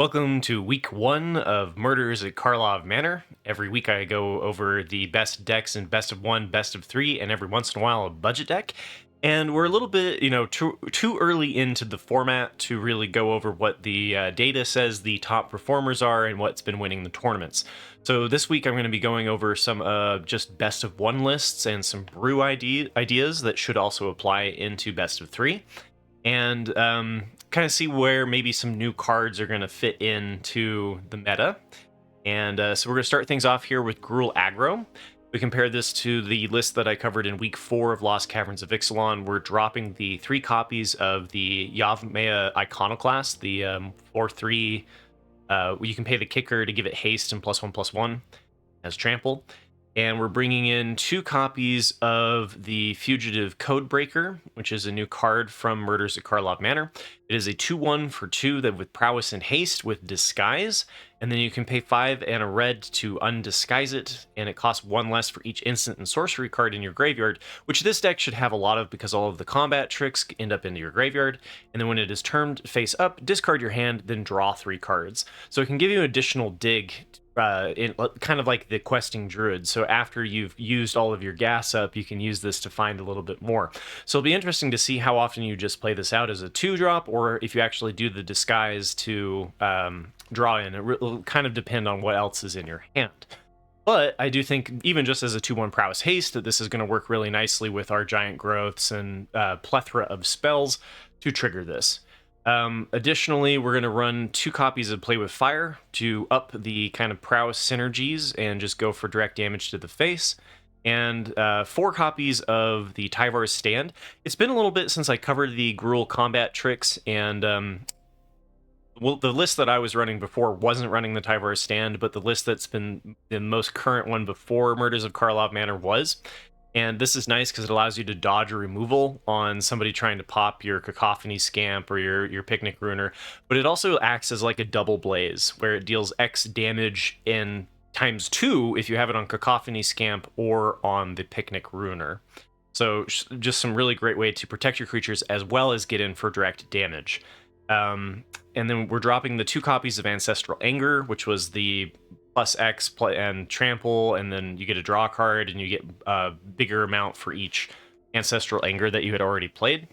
Welcome to week 1 of Murders at Karlov Manor. Every week I go over the best decks in best of 1, best of 3, and every once in a while a budget deck. And we're a little bit, too early into the format to really go over what the data says the top performers are and what's been winning the tournaments. So this week I'm going to be going over some just best of 1 lists and some brew ideas that should also apply into best of 3. And kind of see where maybe some new cards are going to fit into the meta. And so we're going to start things off here with Gruul Aggro. We compare this to the list that I covered in week 4 of Lost Caverns of Ixalan. We're dropping the 3 copies of the Yavimaya Iconoclast, the 4/3. You can pay the kicker to give it haste and +1/+1 as trample. And we're bringing in 2 copies of the Fugitive Codebreaker, which is a new card from Murders at Karlov Manor. It is a 2/1 for 2 that with prowess and haste with disguise, and then you can pay 5 and a red to undisguise it, and it costs 1 less for each instant and sorcery card in your graveyard, which this deck should have a lot of because all of the combat tricks end up into your graveyard. And then when it is turned face up, discard your hand, then draw 3 cards. So it can give you additional dig in kind of like the questing druid. So after you've used all of your gas up, you can use this to find a little bit more. So it'll be interesting to see how often you just play this out as a 2-drop, or if you actually do the disguise to draw in. It will kind of depend on what else is in your hand. But I do think even just as a 2/1 prowess haste that this is going to work really nicely with our giant growths and plethora of spells to trigger this. Additionally, we're going to run 2 copies of Play with Fire to up the kind of prowess synergies and just go for direct damage to the face. And 4 copies of the Tyvar's Stand. It's been a little bit since I covered the Gruul combat tricks, and well, the list that I was running before wasn't running the Tyvar's Stand, but the list that's been the most current one before Murders of Karlov Manor was. And this is nice because it allows you to dodge a removal on somebody trying to pop your Cacophony Scamp or your Picnic Ruiner. But it also acts as like a double blaze, where it deals X damage in ×2 if you have it on Cacophony Scamp or on the Picnic Ruiner. So just some really great way to protect your creatures as well as get in for direct damage. And then we're dropping the 2 copies of Ancestral Anger, which was the +X and trample, and then you get a draw card and you get a bigger amount for each Ancestral Anger that you had already played.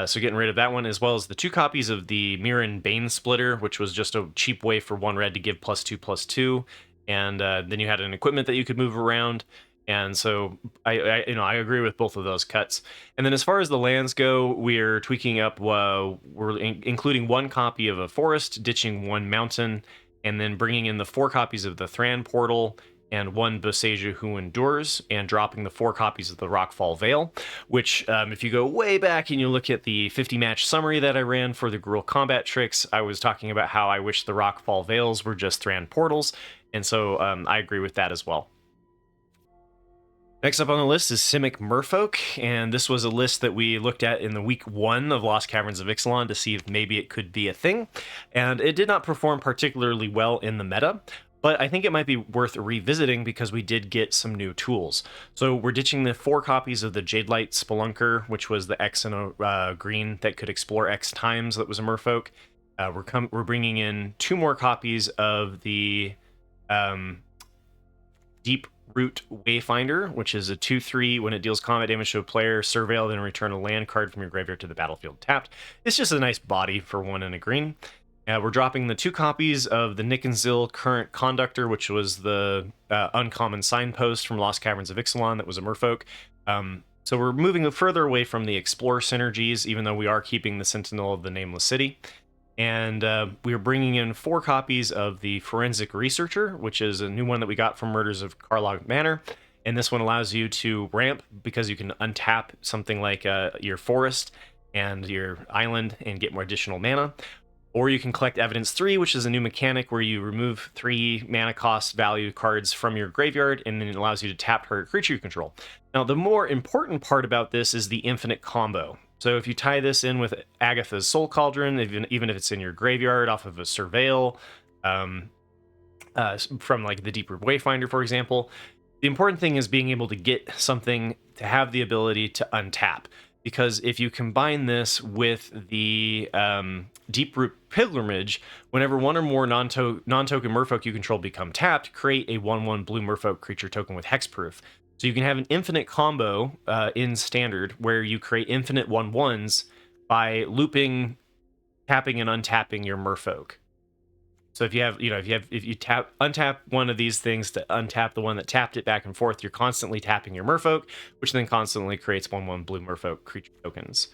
So getting rid of that one, as well as the 2 copies of the Mirren Bane Splitter, which was just a cheap way for 1 red to give +2/+2, and then you had an equipment that you could move around. And so I agree with both of those cuts. And then as far as the lands go, we're tweaking up. We're including 1 copy of a forest, ditching 1 mountain, and then bringing in the 4 copies of the Thran Portal and 1 Boseiju Who Endures, and dropping the 4 copies of the Rockfall Vale, which if you go way back and you look at the 50-match summary that I ran for the Gruul combat tricks, I was talking about how I wish the Rockfall Vales were just Thran Portals, and so I agree with that as well. Next up on the list is Simic Merfolk, and this was a list that we looked at in the week 1 of Lost Caverns of Ixalan to see if maybe it could be a thing, and it did not perform particularly well in the meta, but I think it might be worth revisiting because we did get some new tools. So we're ditching the 4 copies of the Jadelight Spelunker, which was the X and a green that could explore X times that was a Merfolk. We're bringing in 2 more copies of the Deep Root Wayfinder, which is a 2/3. When it deals combat damage to a player, surveil, then return a land card from your graveyard to the battlefield tapped. It's just a nice body for 1 and a green. We're dropping the 2 copies of the Nickenzil Current Conductor, which was the uncommon signpost from Lost Caverns of Ixalan that was a Merfolk. So we're moving further away from the Explore synergies, even though we are keeping the Sentinel of the Nameless City. And we are bringing in 4 copies of the Forensic Researcher, which is a new one that we got from Murders of Karlov Manor. And this one allows you to ramp because you can untap something like your forest and your island and get more additional mana. Or you can collect Evidence 3, which is a new mechanic where you remove 3 mana cost value cards from your graveyard, and then it allows you to tap target creature you control. Now, the more important part about this is the infinite combo. So if you tie this in with Agatha's Soul Cauldron, even if it's in your graveyard off of a Surveil, from like the Deep Root Wayfinder, for example, the important thing is being able to get something to have the ability to untap. because if you combine this with the Deep-Root Pilgrimage, whenever one or more non-token Merfolk you control become tapped, create a 1/1 blue Merfolk creature token with hexproof. So you can have an infinite combo in Standard where you create infinite 1/1s by looping, tapping, and untapping your Merfolk. So if you untap one of these things to untap the one that tapped it back and forth, you're constantly tapping your Merfolk, which then constantly creates 1/1 blue Merfolk creature tokens.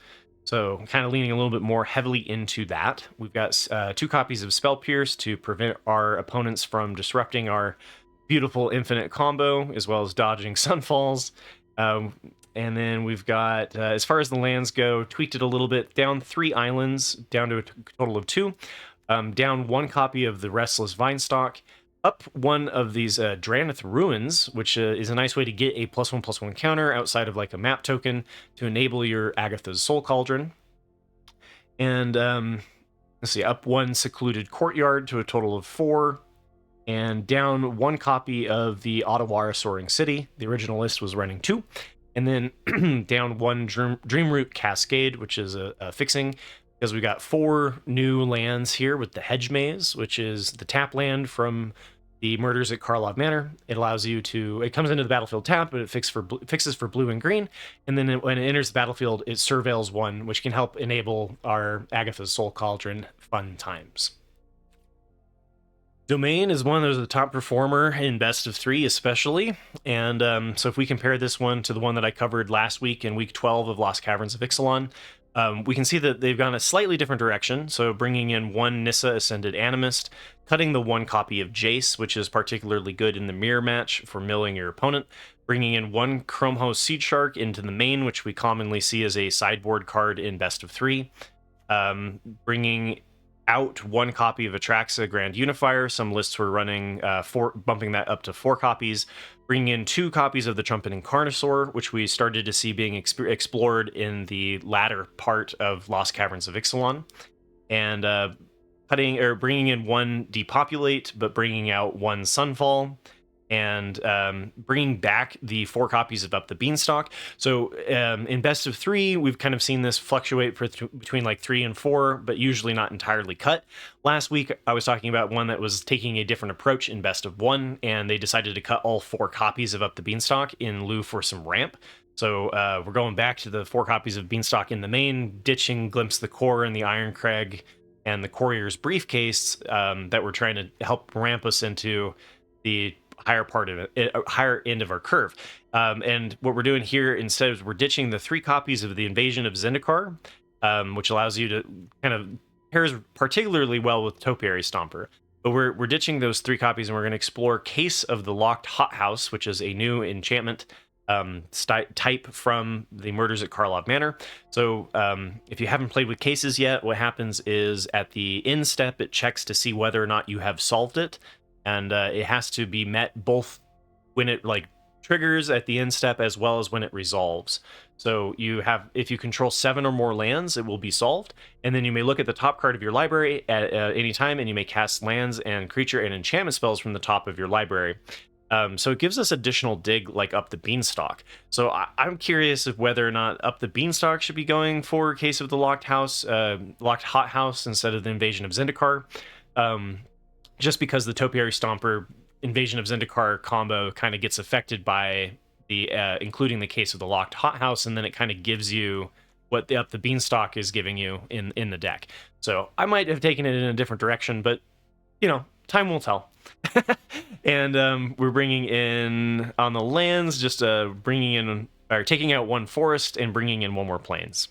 So kind of leaning a little bit more heavily into that. We've got 2 copies of Spell Pierce to prevent our opponents from disrupting our beautiful infinite combo, as well as dodging Sunfalls. And then we've got, as far as the lands go, tweaked it a little bit, down 3 islands, down to a total of 2. Down 1 copy of the Restless Vinestock, up 1 of these Drannith Ruins, which is a nice way to get a +1/+1 counter outside of like a map token to enable your Agatha's Soul Cauldron. And let's see, up 1 Secluded Courtyard to a total of 4. And down 1 copy of the Ottawara Soaring City. The original list was running 2. And then down 1 Dreamroot Cascade, which is a fixing, because we got 4 new lands here with the Hedge Maze, which is the tap land from the Murders at Karlov Manor. It allows you to, it comes into the battlefield tap, but it fixes for blue and green, and then when it enters the battlefield, it surveils 1, which can help enable our Agatha's Soul Cauldron fun times. Domain is one that was the top performer in best of 3 especially, and so if we compare this one to the one that I covered last week in week 12 of Lost Caverns of Ixalan, we can see that they've gone a slightly different direction, so bringing in 1 Nissa Ascended Animist, cutting the 1 copy of Jace, which is particularly good in the mirror match for milling your opponent, bringing in 1 Chromehost Seed Shark into the main, which we commonly see as a sideboard card in best of 3, bringing out 1 copy of Atraxa Grand Unifier. Some lists were running bumping that up to 4 copies, bringing in 2 copies of the Trumpeting Carnosaur, which we started to see being explored in the latter part of Lost Caverns of Ixalan, and bringing in 1 Depopulate, but bringing out 1 Sunfall, and bringing back the 4 copies of Up the Beanstalk. So in best of 3, we've kind of seen this fluctuate between like 3 and 4, but usually not entirely cut. Last week, I was talking about one that was taking a different approach in best of 1, and they decided to cut all 4 copies of Up the Beanstalk in lieu for some ramp. So we're going back to the 4 copies of Beanstalk in the main, ditching Glimpse the Core and the Iron Crag and the Courier's Briefcase that were trying to help ramp us into the higher part of it, higher end of our curve. And what we're doing here instead is we're ditching the 3 copies of the Invasion of Zendikar, which allows you to kind of pairs particularly well with Topiary Stomper. But we're ditching those 3 copies, and we're going to explore Case of the Locked Hothouse, which is a new enchantment type from the Murders at Karlov Manor. So if you haven't played with cases yet, what happens is at the end step, it checks to see whether or not you have solved it. And it has to be met both when it like triggers at the end step as well as when it resolves. So if you control 7 or more lands, it will be solved. And then you may look at the top card of your library at any time, and you may cast lands and creature and enchantment spells from the top of your library. So it gives us additional dig like Up the Beanstalk. So I'm curious of whether or not Up the Beanstalk should be going for Case of the Locked Hothouse instead of the Invasion of Zendikar. Just because the Topiary Stomper Invasion of Zendikar combo kind of gets affected by the including the Case of the Locked Hothouse, and then it kind of gives you what Up the Beanstalk is giving you in the deck. So I might have taken it in a different direction, but time will tell. And we're bringing in on the lands, just taking out 1 forest and bringing in 1 more plains.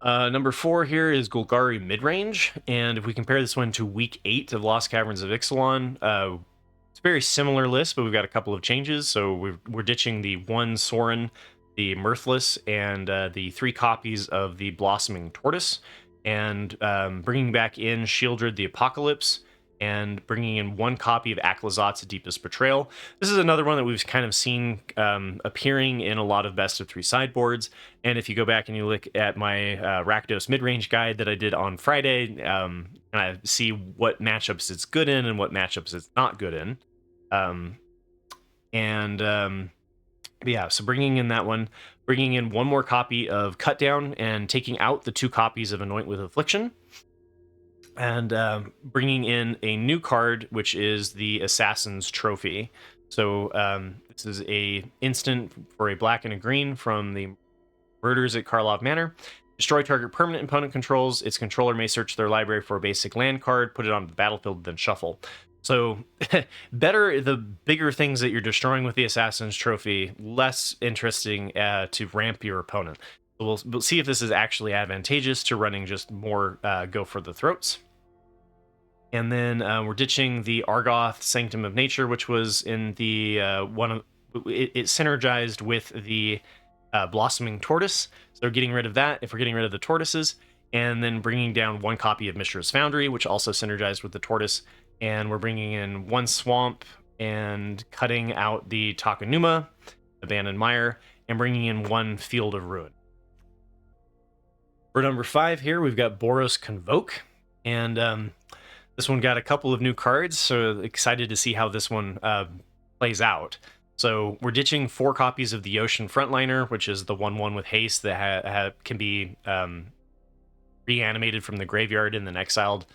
Number 4 here is Golgari Midrange, and if we compare this one to week 8 of Lost Caverns of Ixalan, it's a very similar list, but we've got a couple of changes. So we're ditching the 1 Sorin, the Mirthless, and the 3 copies of the Blossoming Tortoise, and bringing back in Shieldred the Apocalypse, and bringing in 1 copy of Aklazot's Deepest Betrayal. This is another one that we've kind of seen appearing in a lot of best of 3 sideboards. And if you go back and you look at my Rakdos Midrange guide that I did on Friday, and I see what matchups it's good in and what matchups it's not good in. But yeah, so bringing in that one, bringing in one more copy of Cut Down, and taking out the 2 copies of Anoint with Affliction, and bringing in a new card, which is the Assassin's Trophy. So this is a instant for a black and a green from the Murders at Karlov Manor. Destroy target permanent opponent controls. Its controller may search their library for a basic land card, put it onto the battlefield, then shuffle. So better the bigger things that you're destroying with the Assassin's Trophy, less interesting to ramp your opponent. So we'll see if this is actually advantageous to running just more go for the throats. And then we're ditching the Argoth Sanctum of Nature, which was in the it synergized with the Blossoming Tortoise. So we're getting rid of that if we're getting rid of the tortoises, and then bringing down 1 copy of Mishra's Foundry, which also synergized with the tortoise. And we're bringing in 1 swamp and cutting out the Takanuma, Abandoned Mire, and bringing in 1 Field of Ruin. For number 5 here, we've got Boros Convoke, and this one got a couple of new cards, so excited to see how this one plays out. So we're ditching 4 copies of the Ocean Frontliner, which is the 1/1 with haste that can be reanimated from the graveyard and then exiled,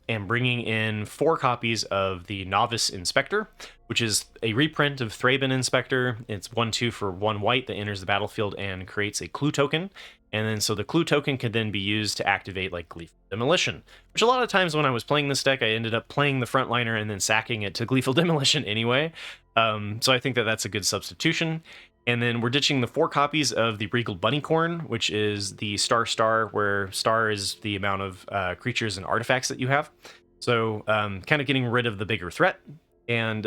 and bringing in 4 copies of the Novice Inspector, which is a reprint of Thraben Inspector. It's 1/2 for 1 white that enters the battlefield and creates a clue token. And then so the clue token could then be used to activate like Gleeful Demolition, which a lot of times when I was playing this deck, I ended up playing the Frontliner and then sacking it to Gleeful Demolition anyway. So I think that that's a good substitution. And then we're ditching the 4 copies of the Regal Bunnycorn, which is the Star, where star is the amount of creatures and artifacts that you have. So kind of getting rid of the bigger threat. And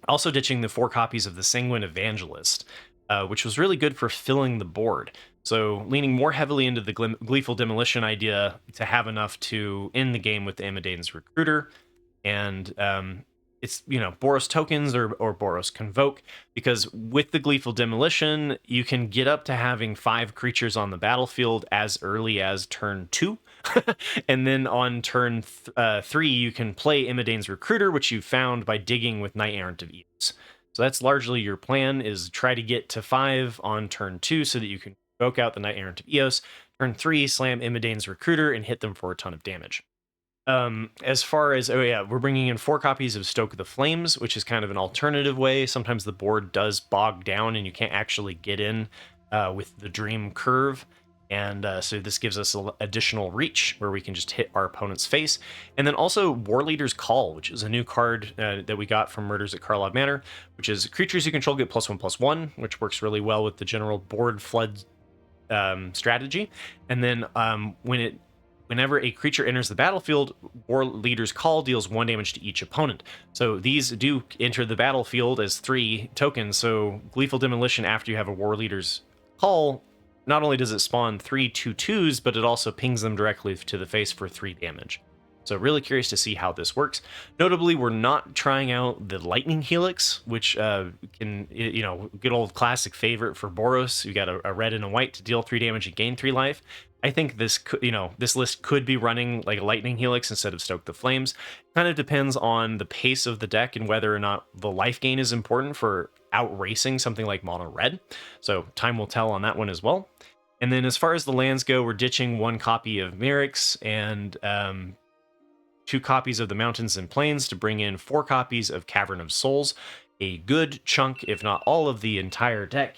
also ditching the 4 copies of the Sanguine Evangelist, which was really good for filling the board. So leaning more heavily into the Gleeful Demolition idea to have enough to end the game with the Imidane's Recruiter. And it's, Boros tokens or Boros Convoke, because with the Gleeful Demolition, you can get up to having 5 creatures on the battlefield as early as turn 2. And then on turn 3, you can play Imidane's Recruiter, which you found by digging with Knight Errant of Eos. So that's largely your plan, is try to get to 5 on turn 2 so that you can Convoke out the Knight Errant of Eos. Turn 3, slam Imidane's Recruiter and hit them for a ton of damage. As far as, we're bringing in 4 copies of Stoke the Flames, which is kind of an alternative way. Sometimes the board does bog down and you can't actually get in with the Dream Curve. And so this gives us additional reach where we can just hit our opponent's face. And then also War Leader's Call, which is a new card that we got from Murders at Karlov Manor, which is creatures you control get +1/+1, which works really well with the general board flood strategy. And then whenever a creature enters the battlefield, War Leader's Call deals 1 damage to each opponent. So these do enter the battlefield as 3 tokens. So Gleeful Demolition, after you have a War Leader's Call, not only does it spawn 3 2/2s, but it also pings them directly to the face for 3 damage. So really curious to see how this works. Notably, we're not trying out the Lightning Helix, which can, good old classic favorite for Boros. You got a red and a white to deal 3 damage and gain 3 life. I think this could, this list could be running like a Lightning Helix instead of Stoke the Flames. Kind of depends on the pace of the deck and whether or not the life gain is important for outracing something like mono red. So time will tell on that one as well. And then as far as the lands go, we're ditching 1 copy of Merrick's and 2 copies of the Mountains and Plains to bring in 4 copies of Cavern of Souls. A good chunk, if not all of the entire deck,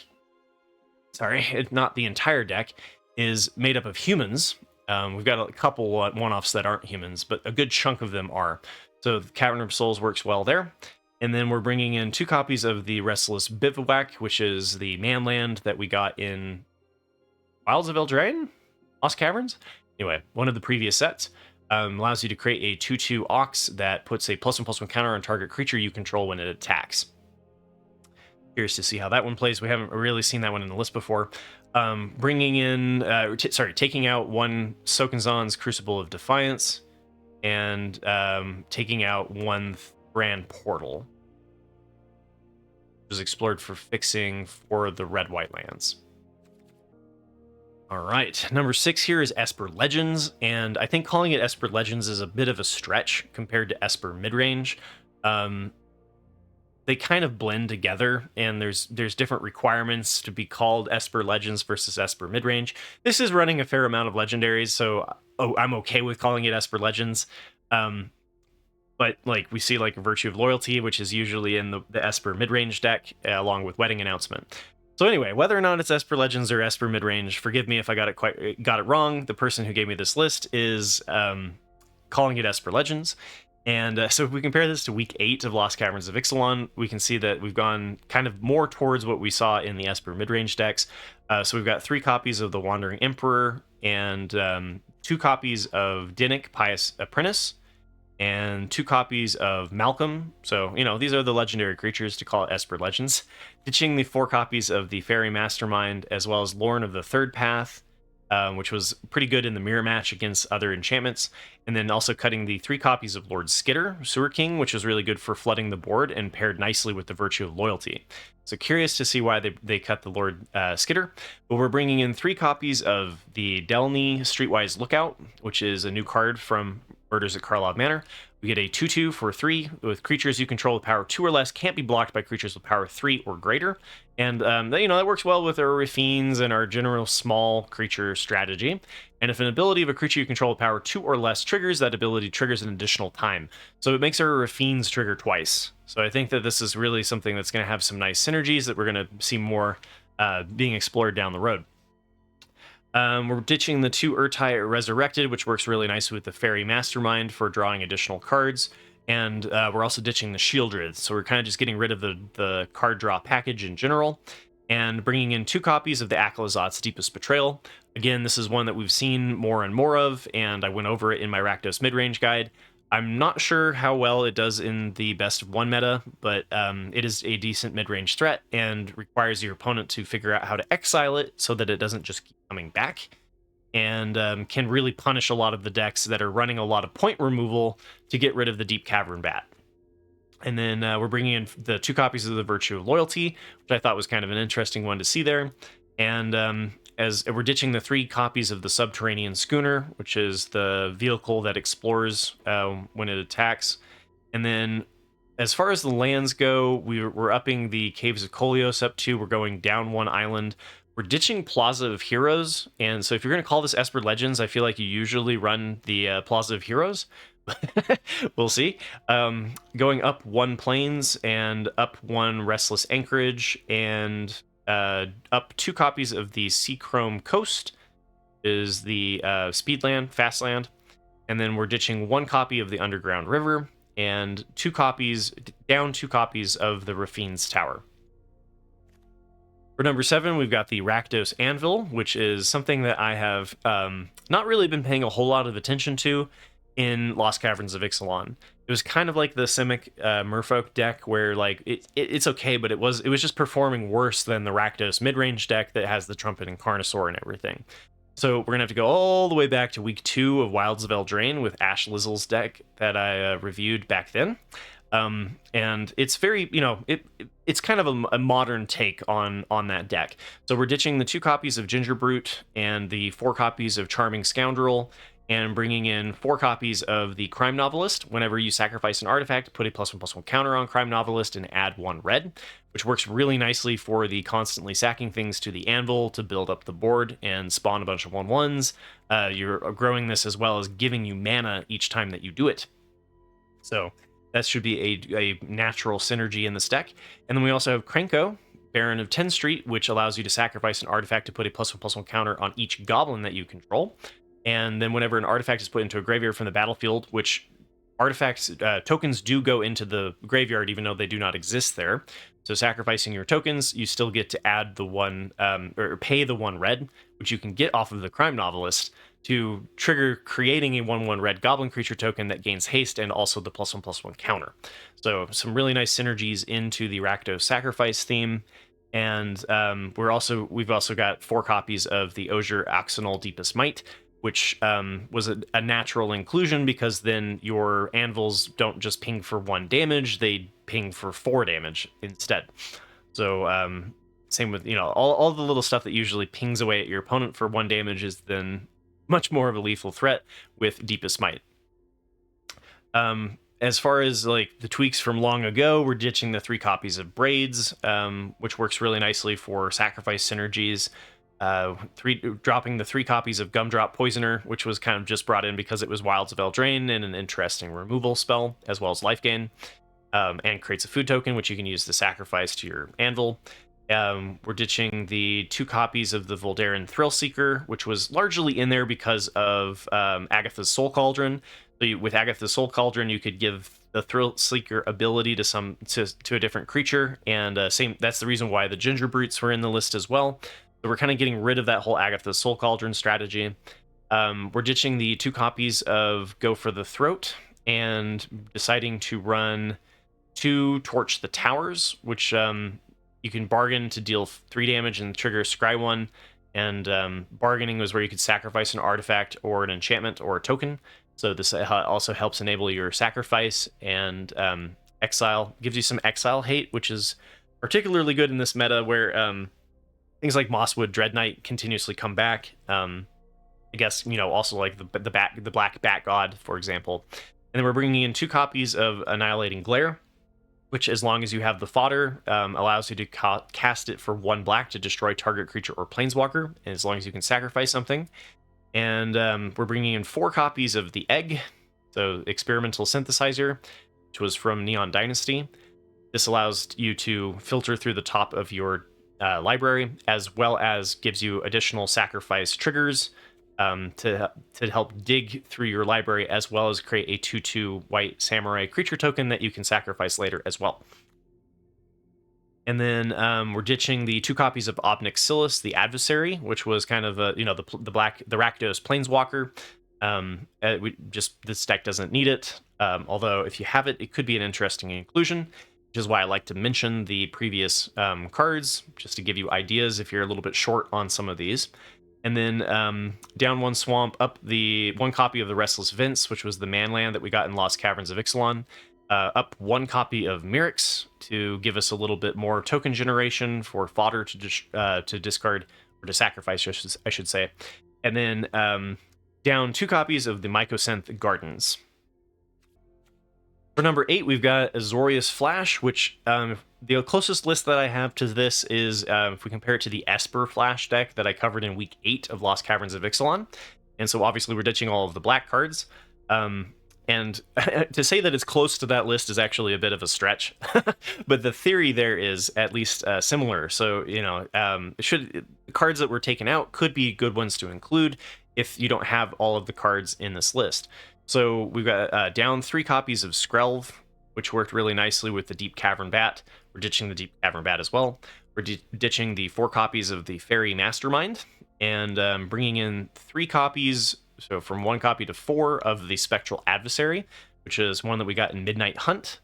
not the entire deck, is made up of humans. We've got a couple one-offs that aren't humans, but a good chunk of them are. So the Cavern of Souls works well there. And then we're bringing in 2 copies of the Restless Bivouac, which is the manland that we got in Wilds of Eldraine? Lost Caverns? Anyway, one of the previous sets. Allows you to create a 2/2 Ox that puts a +1/+1 counter on target creature you control when it attacks. Curious to see how that one plays. We haven't really seen that one in the list before. Bringing in, taking out 1 Sokenzan's Crucible of Defiance, and taking out 1 Grand Portal, which was explored for fixing for the red-white lands. All right, number 6 here is Esper Legends, and I think calling it Esper Legends is a bit of a stretch compared to Esper Midrange. they kind of blend together, and there's different requirements to be called Esper Legends versus Esper Midrange. This is running a fair amount of legendaries, so I'm okay with calling it Esper Legends. But like we see like Virtue of Loyalty, which is usually in the Esper Midrange deck, along with Wedding Announcement. So anyway, whether or not it's Esper Legends or Esper Midrange, forgive me if I got it wrong. The person who gave me this list is calling it Esper Legends. And so if we compare this to week 8 of Lost Caverns of Ixalan, we can see that we've gone kind of more towards what we saw in the Esper midrange decks. So we've got 3 copies of the Wandering Emperor and 2 copies of Dinnik, Pious Apprentice, and 2 copies of Malcolm. So, you know, these are the legendary creatures to call it Esper Legends. Ditching the 4 copies of the Fairy Mastermind, as well as Lorn of the Third Path, which was pretty good in the mirror match against other enchantments. And then also cutting the 3 copies of Lord Skitter, Sewer King, which was really good for flooding the board and paired nicely with the Virtue of Loyalty. So curious to see why they cut the Lord Skitter. But we're bringing in 3 copies of the Delny Streetwise Lookout, which is a new card from Murders at Karlov Manor. We get a 2/2 for 3 with creatures you control with power 2 or less, can't be blocked by creatures with power 3 or greater. And, you know, that works well with our Rafines and our general small creature strategy. And if an ability of a creature you control with power 2 or less triggers, that ability triggers an additional time. So it makes our Rafines trigger twice. So I think that this is really something that's going to have some nice synergies that we're going to see more being explored down the road. We're ditching the 2 Urtai Resurrected, which works really nicely with the Fairy Mastermind for drawing additional cards. And we're also ditching the Shieldred, so we're kind of just getting rid of the card draw package in general, and bringing in 2 copies of the Akhlazot's Deepest Betrayal. Again, this is one that we've seen more and more of, and I went over it in my Rakdos Midrange guide. I'm not sure how well it does in the best of 1 meta, but it is a decent mid-range threat and requires your opponent to figure out how to exile it so that it doesn't just keep coming back, and can really punish a lot of the decks that are running a lot of point removal to get rid of the Deep Cavern Bat. And then we're bringing in the 2 copies of the Virtue of Loyalty, which I thought was kind of an interesting one to see there. And as we're ditching the 3 copies of the Subterranean Schooner, which is the vehicle that explores when it attacks. And then as far as the lands go, we're upping the Caves of Kolios up 2. We're going down 1 island. We're ditching Plaza of Heroes, and so if you're going to call this Esper Legends, I feel like you usually run the Plaza of Heroes. We'll see. Going up 1 Plains and up 1 Restless Anchorage, and up 2 copies of the Seachrome Coast is the Speedland, Fastland, and then we're ditching 1 copy of the Underground River, and 2 copies of the Rafine's Tower. For number 7, we've got the Rakdos Anvil, which is something that I have not really been paying a whole lot of attention to in Lost Caverns of Ixalan. It was kind of like the Simic Merfolk deck, where like it's okay, but it was just performing worse than the Rakdos midrange deck that has the Trumpet and Carnosaur and everything. So we're gonna have to go all the way back to week 2 of Wilds of Eldraine with Ash Lizzle's deck that I reviewed back then. And it's very, you know, it's kind of a modern take on that deck. So we're ditching the 2 copies of Ginger Brute and the 4 copies of Charming Scoundrel, and bringing in 4 copies of the Crime Novelist. Whenever you sacrifice an artifact, put a +1/+1 counter on Crime Novelist and add 1 red, which works really nicely for the constantly sacking things to the anvil to build up the board and spawn a bunch of 1/1s. You're growing this as well as giving you mana each time that you do it. So that should be a natural synergy in this deck. And then we also have Krenko, Baron of 10 Street, which allows you to sacrifice an artifact to put a +1/+1 counter on each goblin that you control. And then whenever an artifact is put into a graveyard from the battlefield, which artifacts, tokens do go into the graveyard even though they do not exist there. So sacrificing your tokens, you still get to add the 1, or pay the 1 red, which you can get off of the Crime Novelist, to trigger creating a 1/1 red goblin creature token that gains haste and also the +1/+1 counter. So some really nice synergies into the Rakdos sacrifice theme. And we've also got 4 copies of the Osier Axonal Deepest Might, which was a natural inclusion, because then your anvils don't just ping for 1 damage, they ping for 4 damage instead. So same with, you know, all the little stuff that usually pings away at your opponent for 1 damage is then much more of a lethal threat with Deepest Might. as far as like the tweaks from long ago, we're ditching the 3 copies of Braids, which works really nicely for sacrifice synergies. Dropping the 3 copies of Gumdrop Poisoner, which was kind of just brought in because it was Wilds of Eldraine and an interesting removal spell, as well as life gain, and creates a food token, which you can use to sacrifice to your anvil. We're ditching the 2 copies of the Voldaren Thrillseeker, which was largely in there because of Agatha's Soul Cauldron. So with Agatha's Soul Cauldron, you could give the Thrillseeker ability to a different creature, and that's the reason why the Ginger Brutes were in the list as well. So we're kind of getting rid of that whole Agatha's Soul Cauldron strategy. We're ditching the 2 copies of Go for the Throat and deciding to run 2 Torch the Towers, which you can bargain to deal 3 damage and trigger Scry 1. And bargaining was where you could sacrifice an artifact or an enchantment or a token. So this also helps enable your sacrifice, and exile gives you some exile hate, which is particularly good in this meta where things like Mosswood Dread Knight continuously come back. I guess, also like the Black Bat God, for example. And then we're bringing in 2 copies of Annihilating Glare, which, as long as you have the fodder, allows you to cast it for 1 black to destroy target creature or planeswalker, and as long as you can sacrifice something. And we're bringing in 4 copies of the Egg, so Experimental Synthesizer, which was from Neon Dynasty. This allows you to filter through the top of your library, as well as gives you additional sacrifice triggers to help dig through your library, as well as create a 2/2 white samurai creature token that you can sacrifice later as well. And then we're ditching the 2 copies of Obnixilis, the Adversary, which was kind of the Rakdos Planeswalker. This deck doesn't need it. Although if you have it, it could be an interesting inclusion, which is why I like to mention the previous cards, just to give you ideas if you're a little bit short on some of these. And then down 1 swamp, up the 1 copy of the Restless Vince, which was the manland that we got in Lost Caverns of Ixalan. Up 1 copy of Mirix to give us a little bit more token generation for fodder to discard, or to sacrifice, I should say. And then down 2 copies of the Mycosynth Gardens. For number 8, we've got Azorius Flash, which the closest list that I have to this is if we compare it to the Esper Flash deck that I covered in week 8 of Lost Caverns of Ixalan. And so obviously we're ditching all of the black cards. And to say that it's close to that list is actually a bit of a stretch, but the theory there is at least similar. So, cards that were taken out could be good ones to include if you don't have all of the cards in this list. So we've got down 3 copies of Skrelv, which worked really nicely with the Deep Cavern Bat. We're ditching the Deep Cavern Bat as well. We're ditching the 4 copies of the Fairy Mastermind, and bringing in 3 copies, so from 1 copy to 4, of the Spectral Adversary, which is one that we got in Midnight Hunt.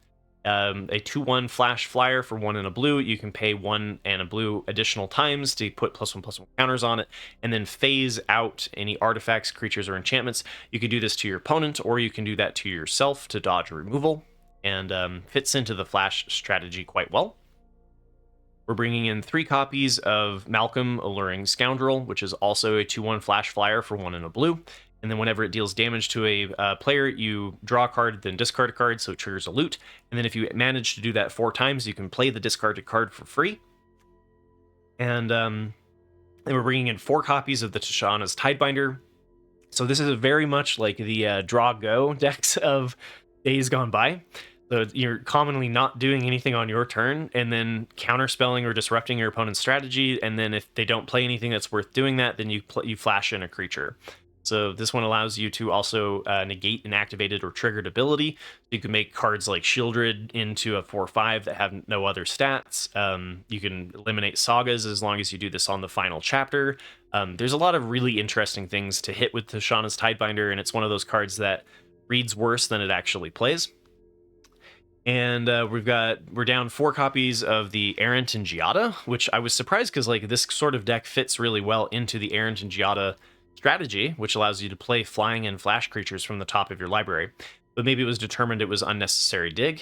A 2/1 flash flyer for 1 and a blue. You can pay 1 and a blue additional times to put +1/+1 counters on it, and then phase out any artifacts, creatures, or enchantments. You can do this to your opponent, or you can do that to yourself to dodge removal, and fits into the flash strategy quite well. We're bringing in 3 copies of Malcolm Alluring Scoundrel, which is also a 2/1 flash flyer for 1 and a blue. And then whenever it deals damage to a player, you draw a card, then discard a card, so it triggers a loot. And then if you manage to do that 4 times, you can play the discarded card for free. And then we're bringing in 4 copies of the Tishana's Tidebinder. So this is very much like the draw-go decks of Days Gone By. So you're commonly not doing anything on your turn, and then counterspelling or disrupting your opponent's strategy. And then if they don't play anything that's worth doing that, then you flash in a creature. So this one allows you to also negate an activated or triggered ability. You can make cards like Shieldred into a 4/5 that have no other stats. You can eliminate sagas as long as you do this on the final chapter. There's a lot of really interesting things to hit with Tishana's Tidebinder, and it's one of those cards that reads worse than it actually plays. And we're down 4 copies of the Errant and Giada, which I was surprised because this sort of deck fits really well into the Errant and Giada strategy, which allows you to play flying and flash creatures from the top of your library. But maybe it was determined it was unnecessary dig.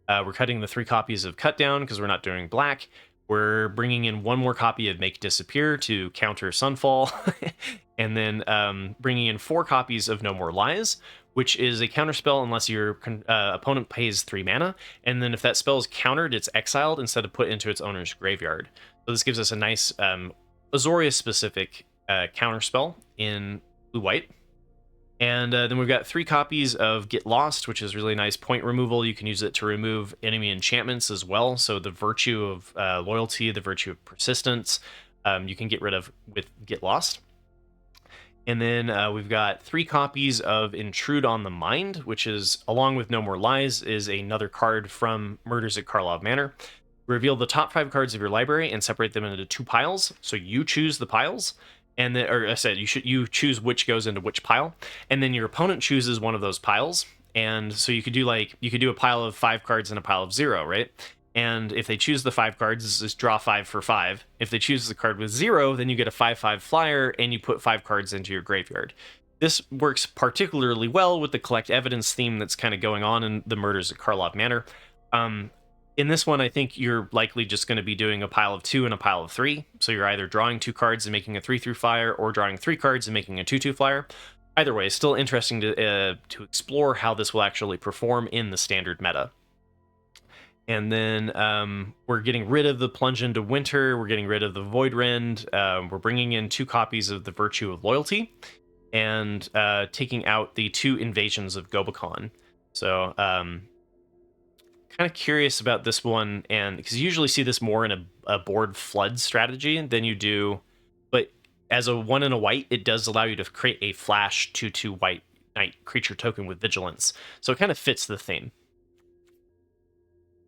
We're cutting the 3 copies of Cut Down because we're not doing black. We're bringing in one more copy of Make Disappear to counter Sunfall, and then bringing in 4 copies of No More Lies, which is a counterspell unless your opponent pays 3 mana, and then if that spell is countered, it's exiled instead of put into its owner's graveyard. So this gives us a nice Azorius-specific counterspell in blue-white. And then we've got 3 copies of Get Lost, which is really nice point removal. You can use it to remove enemy enchantments as well. So the virtue of loyalty, the virtue of persistence, you can get rid of with Get Lost. And then we've got 3 copies of Intrude on the Mind, which is, along with No More Lies, is another card from Murders at Karlov Manor. Reveal the top 5 cards of your library and separate them into 2 piles. So you choose the piles. And then, or I said, you choose which goes into which pile, and then your opponent chooses one of those piles. And so you could do a pile of 5 cards and a pile of 0, right? And if they choose the 5 cards, this is draw 5 for 5. If they choose the card with 0, then you get a 5/5 flyer, and you put 5 cards into your graveyard. This works particularly well with the collect evidence theme that's kind of going on in the Murders at Karlov Manor. In this one, I think you're likely just going to be doing a pile of 2 and a pile of 3. So you're either drawing 2 cards and making a 3/3 flyer, or drawing 3 cards and making a 2/2 flyer. Either way, it's still interesting to explore how this will actually perform in the standard meta. And then we're getting rid of the Plunge into Winter. We're getting rid of the Void Rend. We're bringing in 2 copies of the Virtue of Loyalty, and taking out the 2 Invasions of Gobekon. So kind of curious about this one, and because you usually see this more in a board flood strategy than you do, but as a 1 and a white, it does allow you to create a flash 2/2 white knight creature token with vigilance, so it kind of fits the theme.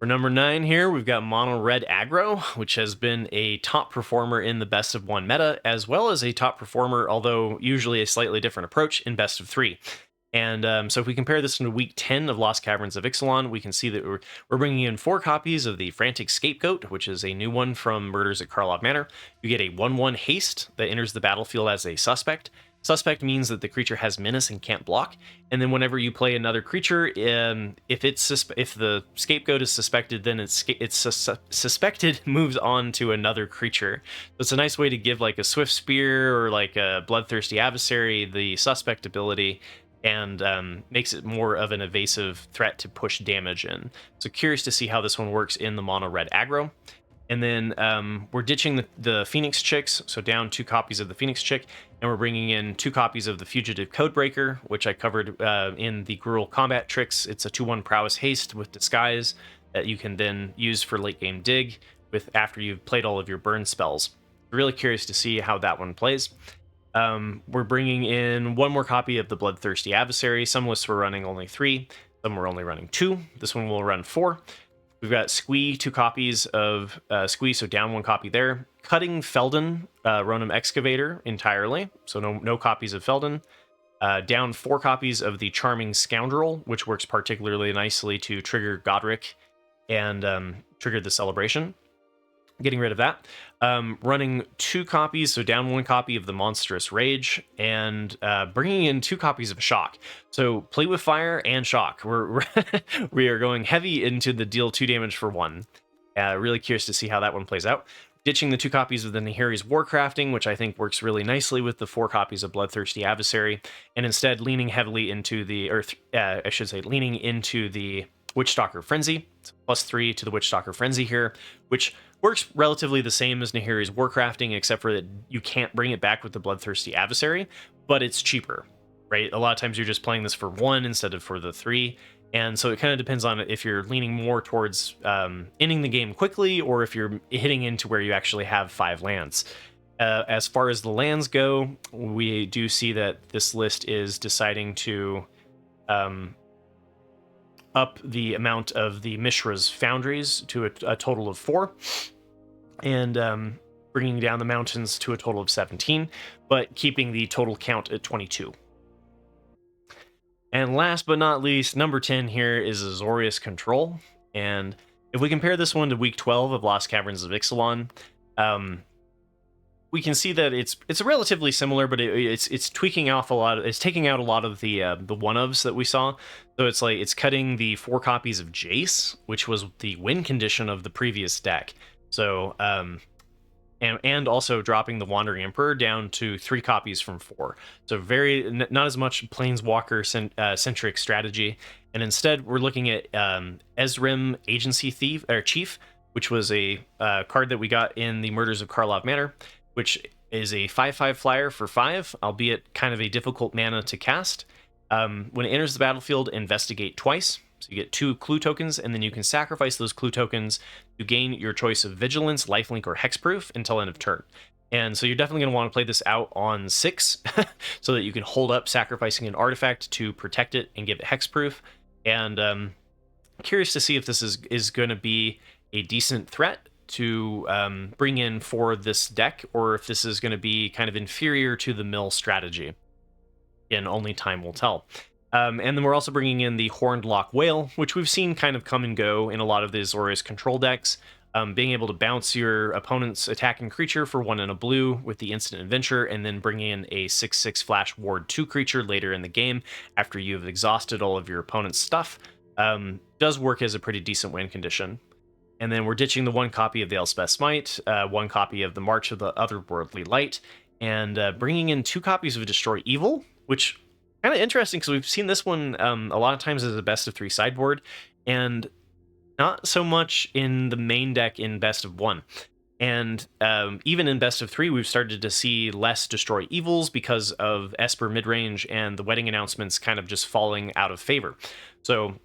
For number 9 here, we've got Mono Red Aggro, which has been a top performer in the best of 1 meta, as well as a top performer, although usually a slightly different approach, in best of 3. And so if we compare this to week 10 of Lost Caverns of Ixalan, we can see that we're bringing in 4 copies of the Frantic Scapegoat, which is a new one from Murders at Karlov Manor. You get a 1/1 haste that enters the battlefield as a suspect. Suspect means that the creature has menace and can't block. And then whenever you play another creature, if the Scapegoat is suspected, then it's suspected moves on to another creature. So it's a nice way to give like a Swift Spear or like a Bloodthirsty Adversary the suspect ability, and makes it more of an evasive threat to push damage in. So curious to see how this one works in the Mono Red Aggro. And then we're ditching the Phoenix Chicks, so down 2 copies of the Phoenix Chick, and we're bringing in 2 copies of the Fugitive Codebreaker, which I covered in the Gruul Combat Tricks. It's a 2/1 Prowess Haste with Disguise that you can then use for late game dig after you've played all of your burn spells. Really curious to see how that one plays. We're bringing in 1 more copy of the Bloodthirsty Adversary. Some lists were running only 3, some were only running 2. This one will run 4. We've got Squee, 2 copies of Squee, so down 1 copy there. Cutting Felden, Ronom Excavator entirely, so no copies of Felden. Down 4 copies of the Charming Scoundrel, which works particularly nicely to trigger Godric and trigger the Celebration. Getting rid of that. Running 2 copies, so down 1 copy of the Monstrous Rage, and bringing in 2 copies of Shock. So Play with Fire and Shock. We are going heavy into the deal 2 damage for 1. Really curious to see how that one plays out. Ditching the 2 copies of the Nahiri's Warcrafting, which I think works really nicely with the 4 copies of Bloodthirsty Adversary, and instead leaning heavily into leaning into the Witchstalker Frenzy. It's +3 to the Witchstalker Frenzy here, which works relatively the same as Nahiri's Warcrafting, except for that you can't bring it back with the Bloodthirsty Adversary, but it's cheaper, right? A lot of times you're just playing this for 1 instead of for the 3, and so it kind of depends on if you're leaning more towards ending the game quickly, or if you're hitting into where you actually have 5 lands. As far as the lands go, we do see that this list is deciding to up the amount of the Mishra's Foundries to a total of 4, and bringing down the mountains to a total of 17, but keeping the total count at 22. And last but not least, number 10 here is Azorius Control. And if we compare this one to week 12 of Lost Caverns of Ixalan, we can see that it's relatively similar, but it's tweaking off a lot. It's taking out a lot of the one-ofs that we saw. So it's cutting the 4 copies of Jace, which was the win condition of the previous deck. So and also dropping the Wandering Emperor down to 3 copies from 4. So not as much Planeswalker centric strategy, and instead we're looking at Ezrim Agency Chief, which was a card that we got in the Murders of Karlov Manor, which is a 5/5 flyer for 5, albeit kind of a difficult mana to cast. When it enters the battlefield, investigate twice. So you get 2 clue tokens, and then you can sacrifice those clue tokens to gain your choice of Vigilance, Lifelink, or Hexproof until end of turn. And so you're definitely going to want to play this out on 6 so that you can hold up sacrificing an artifact to protect it and give it Hexproof. And curious to see if this is going to be a decent threat to bring in for this deck, or if this is going to be kind of inferior to the mill strategy. Again, only time will tell. And then we're also bringing in the Horned Lock Whale, which we've seen kind of come and go in a lot of the Azorius Control decks. Being able to bounce your opponent's attacking creature for 1 and a blue with the Instant Adventure, and then bring in a 6/6 Flash Ward 2 creature later in the game after you've exhausted all of your opponent's stuff, does work as a pretty decent win condition. And then we're ditching the 1 copy of the Elspeth Smite, 1 copy of the March of the Otherworldly Light, and bringing in 2 copies of Destroy Evil, which kind of interesting because we've seen this one a lot of times as a best of 3 sideboard, and not so much in the main deck in best of 1. And even in best of 3, we've started to see less Destroy Evils because of Esper Midrange and the Wedding Announcements kind of just falling out of favor. So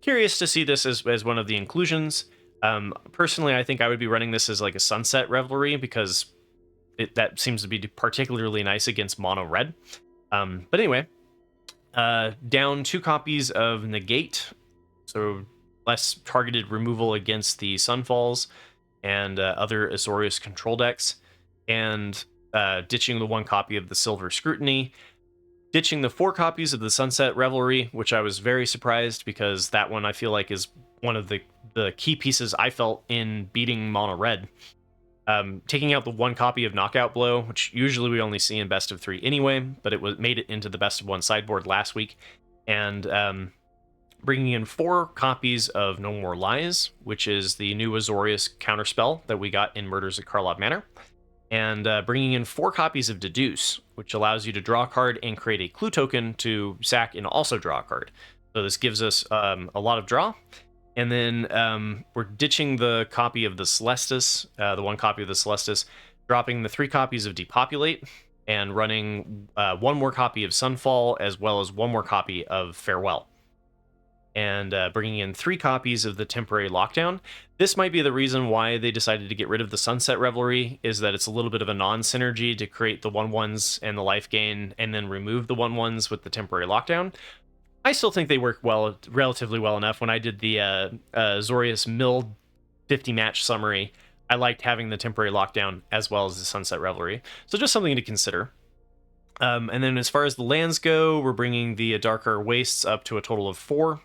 curious to see this as one of the inclusions. Personally, I think I would be running this as like a Sunset Revelry because that seems to be particularly nice against mono red. But anyway, down 2 copies of Negate, so less targeted removal against the Sunfalls and other Azorius Control decks, and ditching the 1 copy of the Silver Scrutiny, ditching the 4 copies of the Sunset Revelry, which I was very surprised because that one I feel like is one of the key pieces I felt in beating mono red. Taking out the 1 copy of Knockout Blow, which usually we only see in best of 3 anyway, but it made it into the best of 1 sideboard last week, and bringing in 4 copies of No More Lies, which is the new Azorius counterspell that we got in Murders at Karlov Manor, and bringing in 4 copies of Deduce, which allows you to draw a card and create a clue token to sack and also draw a card. So this gives us a lot of draw. And then we're ditching the copy of the Celestis, the 1 copy of the Celestis, dropping the 3 copies of Depopulate, and running 1 more copy of Sunfall, as well as 1 more copy of Farewell. And bringing in 3 copies of the Temporary Lockdown. This might be the reason why they decided to get rid of the Sunset Revelry, is that it's a little bit of a non-synergy to create the 1/1s and the life gain, and then remove the 1/1s with the Temporary Lockdown. I still think they work relatively well enough. When I did the Azorius Mill 50 match summary, I liked having the Temporary Lockdown as well as the Sunset Revelry. So just something to consider. And then as far as the lands go, we're bringing the Darker Wastes up to a total of 4,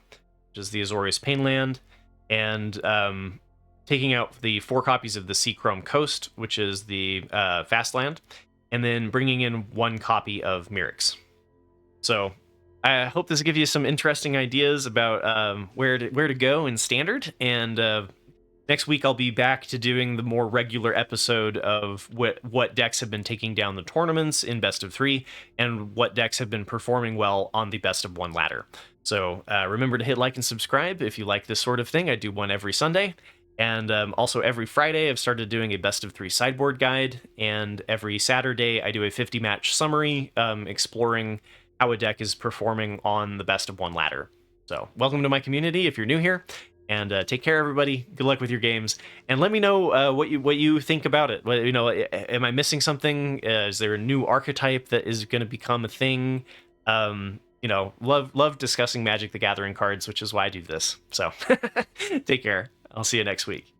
which is the Azorius Painland, and taking out the 4 copies of the Seachrome Coast, which is the Fastland, and then bringing in 1 copy of Mirix. So I hope this gives you some interesting ideas about where to go in Standard, and next week I'll be back to doing the more regular episode of what decks have been taking down the tournaments in best of 3, and what decks have been performing well on the best of 1 ladder. So remember to hit like and subscribe if you like this sort of thing. I do one every Sunday, and also every Friday I've started doing a best of 3 sideboard guide, and every Saturday I do a 50 match summary exploring how a deck is performing on the best of 1 ladder. So welcome to my community if you're new here, and take care, everybody. Good luck with your games, and let me know what you think about it. You know, am I missing something? Is there a new archetype that is going to become a thing? You know, love discussing Magic the Gathering cards, which is why I do this. So take care. I'll see you next week.